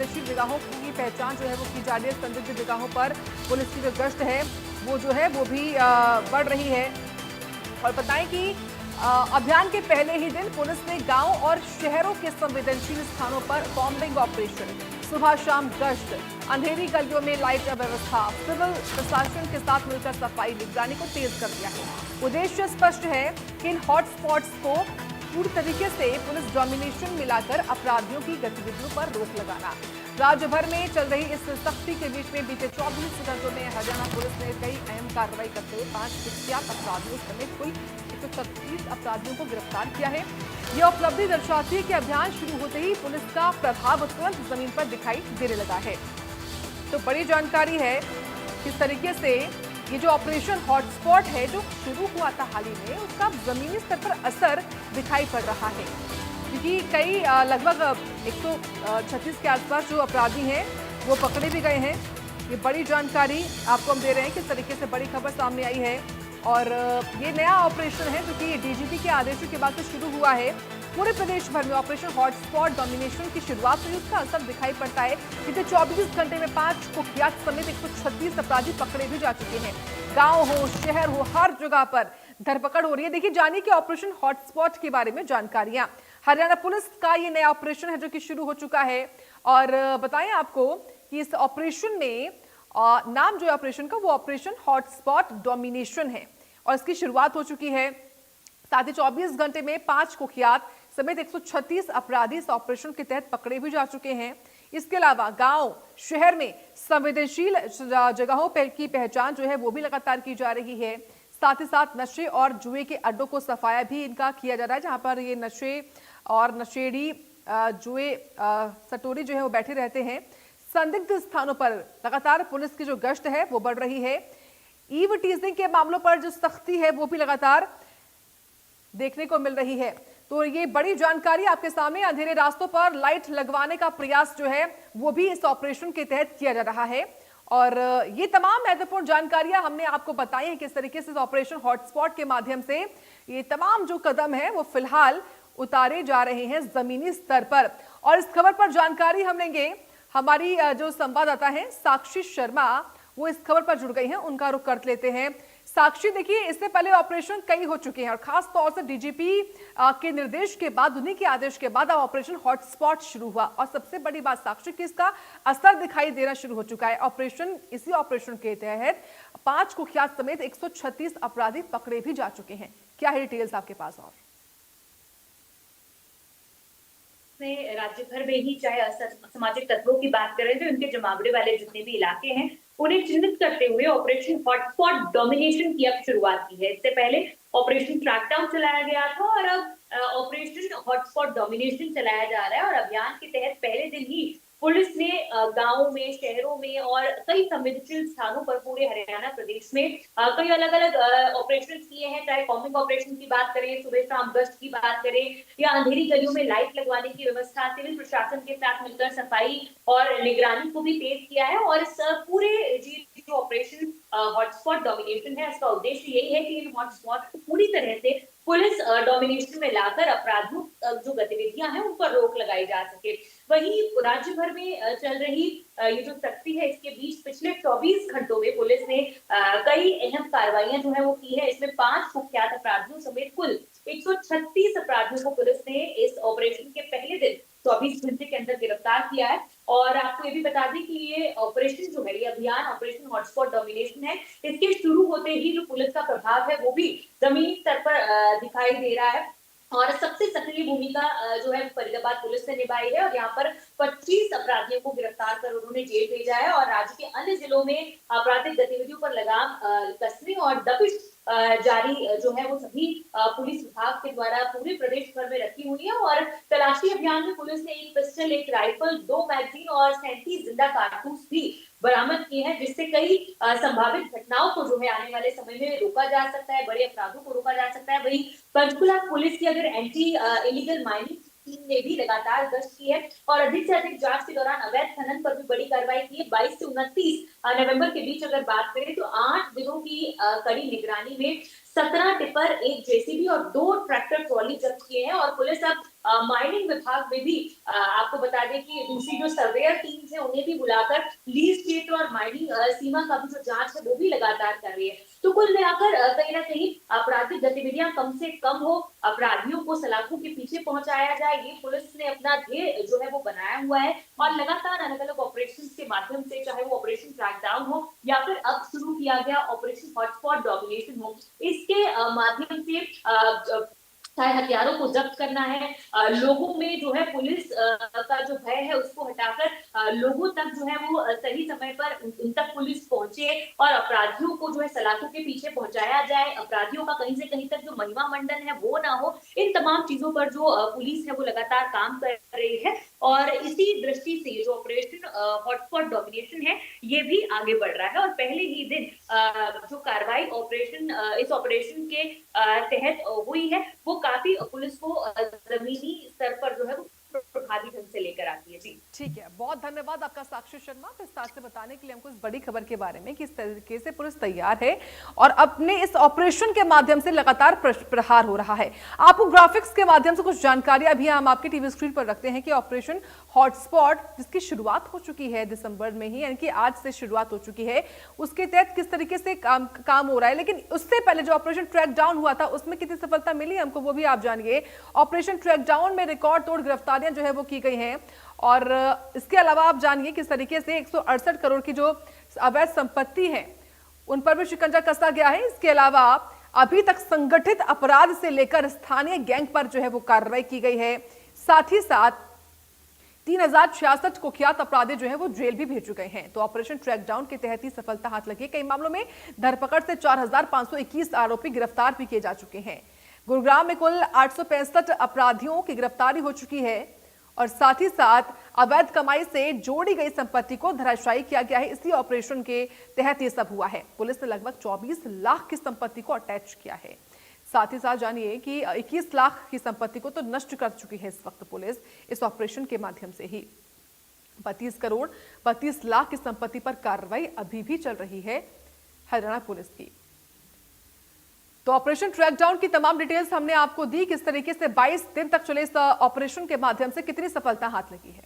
संवेदनशील जगहों की पहचान जो है वो की जा रही है। संदिग्ध जगहों पर पुलिस की जो गश्त है वो जो है वो भी बढ़ रही है। और बताएं कि अभियान के पहले ही दिन पुलिस ने गांव और शहरों के संवेदनशील स्थानों पर बॉम्बिंग ऑपरेशन, सुबह शाम गश्त, अंधेरी गलियों में लाइट व्यवस्था, सिविल प्रशासन के साथ मिलकर सफाई निगरानी को तेज कर दिया है। उद्देश्य स्पष्ट है कि इन हॉटस्पॉट्स को पूरी तरीके से पुलिस डोमिनेशन मिलाकर अपराधियों की गतिविधियों पर रोक लगाना। राज्य भर में चल रही इस सख्ती के बीच में बीते 24 घंटों में हरियाणा पुलिस ने कई अहम कार्रवाई करते हुए 5 कुख्यात अपराधियों समेत कुल 136 अपराधियों को गिरफ्तार किया है। यह उपलब्धि दर्शाती है कि अभियान शुरू होते ही पुलिस का प्रभाव तुरंत जमीन पर दिखाई देने लगा है। तो बड़ी जानकारी है किस तरीके से ये जो ऑपरेशन हॉटस्पॉट है जो शुरू हुआ था हाल ही में, उसका जमीनी स्तर पर असर दिखाई पड़ रहा है, क्योंकि कई लगभग 136 के आसपास जो अपराधी हैं वो पकड़े भी गए हैं। ये बड़ी जानकारी आपको हम दे रहे हैं, किस तरीके से बड़ी खबर सामने आई है। और ये नया ऑपरेशन है जो कि डीजीपी के आदेशों के बाद से शुरू हुआ है। पूरे प्रदेश भर में ऑपरेशन हॉटस्पॉट डोमिनेशन की शुरुआत हुई, उसका असर दिखाई पड़ता है। बीते 24 घंटे में 5 कुख्यात समेत 136 अपराधी पकड़े भी जा चुके हैं। गांव हो, शहर हो, हर जगह पर धरपकड़ हो रही है। देखिए, जानिए कि ऑपरेशन हॉटस्पॉट के बारे में जानकारियां। हरियाणा पुलिस का ये नया ऑपरेशन है जो कि शुरू हो चुका है। और बताएं आपको कि इस ऑपरेशन में नाम जो है ऑपरेशन का वो ऑपरेशन हॉटस्पॉट डोमिनेशन है और इसकी शुरुआत हो चुकी है। साथ ही 24 घंटे में 5 कुख्यात समेत 136 अपराधी इस ऑपरेशन के तहत पकड़े भी जा चुके हैं। इसके अलावा गांव, शहर में संवेदनशील जगहों की पहचान जो है वो भी लगातार की जा रही है। साथ ही साथ नशे और जुए के अड्डों को सफाया भी इनका किया जा रहा है, जहां पर ये नशे और नशेड़ी जुए सटोरी जो है वो बैठे रहते हैं। संदिग्ध स्थानों पर लगातार पुलिस की जो गश्त है वो बढ़ रही है। ईव टीजिंग के मामलों पर जो सख्ती है वो भी लगातार देखने को मिल रही है। तो ये बड़ी जानकारी आपके सामने। अंधेरे रास्तों पर लाइट लगवाने का प्रयास जो है वो भी इस ऑपरेशन के तहत किया जा रहा है। और ये तमाम महत्वपूर्ण जानकारियां हमने आपको बताई हैं किस तरीके से ऑपरेशन हॉटस्पॉट के माध्यम से ये तमाम जो कदम है वो फिलहाल उतारे जा रहे हैं जमीनी स्तर पर। और इस खबर पर जानकारी हम लेंगे, हमारी जो संवाददाता है साक्षी शर्मा वो इस खबर पर जुड़ गई हैं, उनका रुख कर लेते हैं। साक्षी, देखिए, इससे पहले ऑपरेशन कई हो चुके हैं और खास तौर से डीजीपी के निर्देश के बाद, उन्हीं के आदेश के बाद अब ऑपरेशन हॉटस्पॉट शुरू हुआ। और सबसे बड़ी बात साक्षी कि इसका असर दिखाई देना शुरू हो चुका है। इसी ऑपरेशन के तहत 5 कुख्यात समेत 136 अपराधी पकड़े भी जा चुके हैं। क्या है डिटेल्स आपके पास? और राज्य भर में ही चाहे असामाजिक तत्वों की बात करें तो उनके जमावड़े वाले जितने भी इलाके हैं उन्हें चिन्हित करते हुए ऑपरेशन हॉटस्पॉट डोमिनेशन की अब शुरुआत की है। इससे पहले ऑपरेशन ट्रैकडाउन चलाया गया था और अब ऑपरेशन हॉटस्पॉट डोमिनेशन चलाया जा रहा है। और अभियान के तहत पहले दिन ही पुलिस ने गांवों में, शहरों में और कई संवेदनशील स्थानों पर पूरे हरियाणा प्रदेश में कई अलग अलग ऑपरेशन किए हैं। चाहे कॉम्बिंग ऑपरेशन की बात करें, सुबह शाम गश्त की बात करें या अंधेरी गलियों में लाइट लगवाने की व्यवस्था, सिविल प्रशासन के साथ मिलकर सफाई और निगरानी को भी तेज किया है। और इस पूरे जो ऑपरेशन हॉटस्पॉट डोमिनेशन है, इसका उद्देश्य यही है कि इन हॉटस्पॉट को पूरी तरह से पुलिस डोमिनेशन में लाकर अपराधियों जो गतिविधियां हैं उन पर रोक लगाई जा सके। वहीं राज्य भर में चल रही ये जो सख्ती है, इसके बीच पिछले 24 घंटों में पुलिस ने कई अहम कार्रवाइयां जो है वो की है। इसमें 5 कुख्यात अपराधियों समेत कुल 136 अपराधियों को पुलिस ने इस ऑपरेशन के पहले दिन 24 घंटे के अंदर गिरफ्तार किया है। और आपको ये भी बता दें कि ये ऑपरेशन जो है, ये अभियान ऑपरेशन हॉटस्पॉट डोमिनेशन है, इसके शुरू होते ही जो पुलिस का प्रभाव है वो भी जमीनी स्तर पर दिखाई दे रहा है। और सबसे सक्रिय भूमिका जो है फरीदाबाद पुलिस ने निभाई है और यहाँ पर 25 अपराधियों को गिरफ्तार कर उन्होंने जेल भेजा है। और राज्य के अन्य जिलों में आपराधिक गतिविधियों पर लगाम कसने और दबिश जारी जो है वो सभी पुलिस विभाग के द्वारा पूरे प्रदेश भर में रखी हुई है। और तलाशी अभियान में पुलिस ने एक पिस्टल, एक राइफल, 2 मैगजीन और 37 जिंदा कारतूस भी बरामद किए हैं, जिससे कई संभावित घटनाओं को जो है आने वाले समय में रोका जा सकता है, बड़े अपराधों को रोका जा सकता है। वहीं पंचकुला पुलिस की अगर एंटी इलीगल माइनिंग टीम ने भी लगातार गश्त की है और अधिक से अधिक जांच के दौरान अवैध खनन पर भी बड़ी कार्रवाई की है। 22 से 29 नवंबर के बीच अगर बात करें तो 8 दिनों की कड़ी निगरानी में 17 टिपर, एक जेसीबी और 2 ट्रैक्टर ट्रॉली जब्त किए हैं। और पुलिस अब माइनिंग विभाग में भी आपको बता दें कि दूसरी जो सर्वेयर टीम्स है उन्हें भी बुलाकर लीज क्षेत्र और माइनिंग सीमा का भी जो जांच है वो भी लगातार कर रही है। तो कुल मिलाकर कहीं ना कहीं आपराधिक गतिविधियां कम से कम हो, अपराधियों को सलाखों के पीछे पहुंचाया जाए, ये पुलिस ने अपना ध्येय जो है वो बनाया हुआ है। और लगातार अलग अलग ऑपरेशन के माध्यम से, चाहे वो ऑपरेशन क्रैकडाउन हो या फिर अब शुरू किया गया ऑपरेशन हॉटस्पॉट डोमिनेशन हो, इसके माध्यम से चाहे हथियारों को जब्त करना है, लोगों में जो है पुलिस का जो भय है उसको हटाकर लोगों तक जो है वो सही समय पर उन तक पुलिस पहुंचे और अपराधियों को जो है सलाखों के पीछे पहुंचाया जाए, अपराधियों का कहीं से कहीं तक जो महिमा मंडन है वो ना हो। इन तमाम चीजों पर जो पुलिस है वो लगातार काम कर रही है और इसी दृष्टि से जो ऑपरेशन हॉटस्पॉट डोमिनेशन है ये भी आगे बढ़ रहा है। और पहले ही दिन जो कार्रवाई इस ऑपरेशन के तहत हुई है वो काफी पुलिस को जमीनी स्तर पर जो है वो प्रभावी ढंग से लेकर आती है। जी ठीक है, बहुत धन्यवाद आपका साक्षी शर्मा विस्तार से बताने के लिए हमको इस बड़ी खबर के बारे में कि इस तरीके से पुलिस तैयार है और अपने इस ऑपरेशन के माध्यम से लगातार प्रहार हो रहा है। आपको ग्राफिक्स के माध्यम से कुछ जानकारियां भी हम आपके टीवी स्क्रीन पर रखते हैं कि ऑपरेशन हॉटस्पॉट जिसकी शुरुआत हो चुकी है दिसंबर में ही, यानी कि आज से शुरुआत हो चुकी है, उसके तहत किस तरीके से काम हो रहा है। लेकिन उससे पहले जो ऑपरेशन ट्रैक डाउन हुआ था उसमें कितनी सफलता मिली हमको वो भी आप जानिए। ऑपरेशन ट्रैक डाउन में रिकॉर्ड तोड़ गिरफ्तारियां जो है वो की गई हैं और इसके अलावा आप जानिए किस तरीके से 168 करोड़ की जो अवैध संपत्ति है उन पर भी शिकंजा कसा गया है। इसके अलावा अभी तक संगठित अपराध से लेकर स्थानीय गैंग पर जो है वो कार्रवाई की गई है। साथ ही साथ 3066 कुख्यात अपराधी जो है वो जेल भी भेज चुके हैं। तो ऑपरेशन ट्रैक डाउन के तहत ही सफलता हाथ लगी है। कई मामलों में धरपकड़ से 4521 आरोपी गिरफ्तार भी किए जा चुके हैं। गुरुग्राम में कुल 865 अपराधियों की गिरफ्तारी हो चुकी है और साथ ही साथ अवैध कमाई से जोड़ी गई संपत्ति को धराशायी किया गया है। इसी ऑपरेशन के तहत ये सब हुआ है। पुलिस ने लगभग 24 लाख की संपत्ति को अटैच किया है। साथ ही साथ जानिए कि 21 लाख की संपत्ति को तो नष्ट कर चुकी है इस वक्त पुलिस इस ऑपरेशन के माध्यम से ही। 32 करोड़ 32 लाख की संपत्ति पर कार्रवाई अभी भी चल रही है हरियाणा पुलिस की। तो ऑपरेशन ट्रैक डाउन की तमाम डिटेल्स हमने आपको दी, किस तरीके से 22 दिन तक चले इस ऑपरेशन के माध्यम से कितनी सफलता हाथ लगी है।